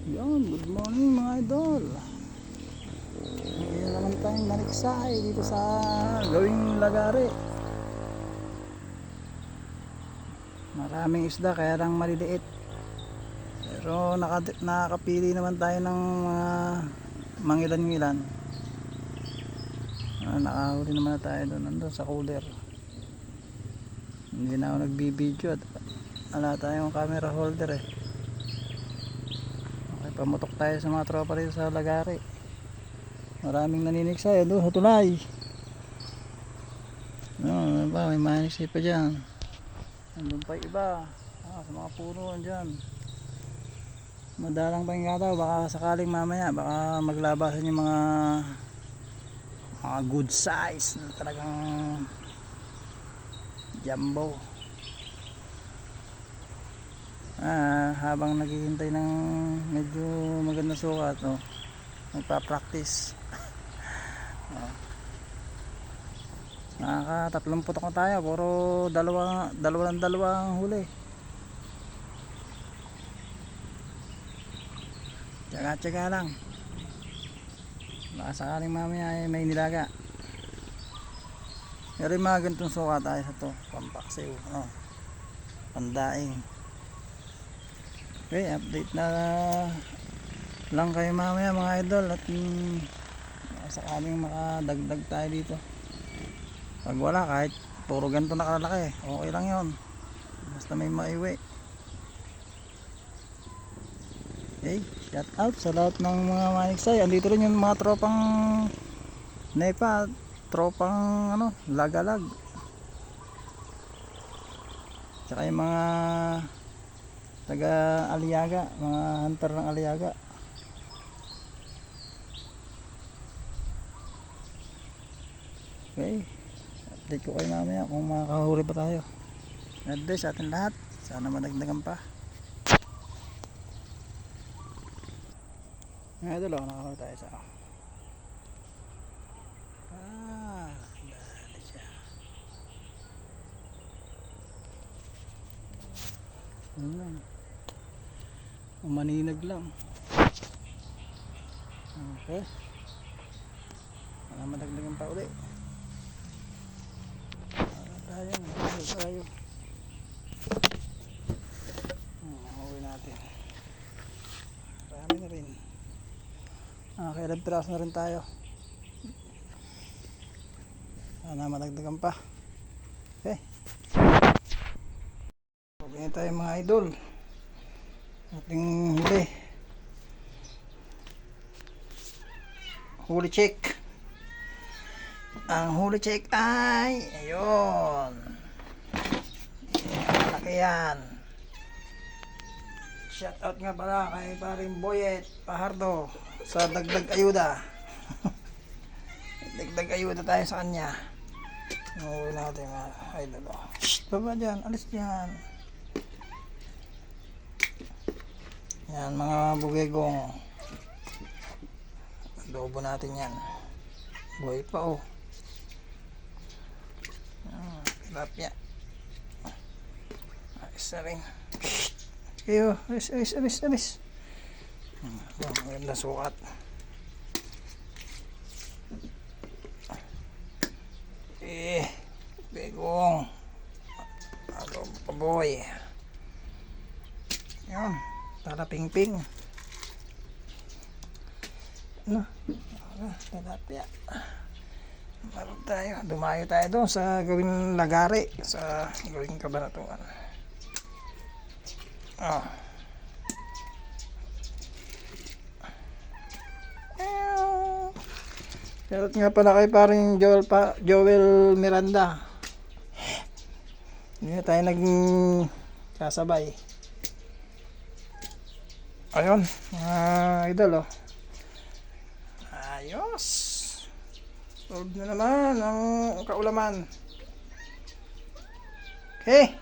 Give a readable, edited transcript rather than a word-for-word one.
Yan, good morning mga idol. Ngayon naman tayong naniksay dito sa gawing lagari. Maraming isda kaya lang maliliit. Pero nakakapili naman tayo ng mga mangilan-ngilan. Nakahuli naman na tayo doon, nandun sa cooler. Hindi na ako nagbibideo at wala tayong camera holder eh. Pamutok tayo sa mga tropa rito sa lagari. Maraming naniniksay doon sa tulay. Ano ba, may maniniksay pa dyan. Andun pa iba sa mga puno dyan. Madalang pa yung kataw, baka sakaling mamaya baka maglabasan yung mga good size na talagang jumbo. Habang naghihintay ng medyo magandang sukat, nagpa-practice. Nakaka-30 putok na tayo, puro dalawa ang huli. Tsaga-tsaga lang, baka sakaling mamaya ay may nilaga. Pero yung mga ganitong sukat tayo sa to, pampaksiw, pandaing. Okay, update na lang kayo mamaya mga idol at sakaling makadagdag tayo dito. Pag wala, kahit puro ganito nakalaki, okay lang yon, basta may maiwi. Okay, shout out sa lahat ng mga maniksay. Andito rin yung mga tropang nepa, tropang lagalag, tsaka yung mga taga Aliaga, mga hunter ng Aliaga. Okay, update ko kayo mamaya kung makakahuli pa tayo. God bless sa atin lahat, sana madagdagan pa. Ngayon idol, nakakahuli tayo sa dali siya. Umaninag lang. Okay, wala madagdagan pa ulit. Tayo uwi natin. Marami na rin. Ilang piraso na rin tayo. Sana madagdagan pa. Okay, okay na tayo mga idol. Ating huli check. Ang huli check ay ayun, malaki yan. Shout out nga pala kay paring Boyet Pahardo sa dagdag ayuda. Dagdag ayuda tayo sa kanya. Uuwi natin mga idol. Baba dyan, alis dyan. Yan mga bugegong, adobo natin yan. Buhay pa tilapia. Ayos na rin. Iyo, alis. Maganda sukat. Begong adobo pa boy. Yan, tara ping-ping. Tilapia. Dumayo tayo doon sa gawing lagari, sa gawing Kabanatuan. Shoutout nga pala kay paring Joel Miranda. Hindi tayo sasabay. Ayun, idol ayos. Solve na naman ang kaulaman. Okay.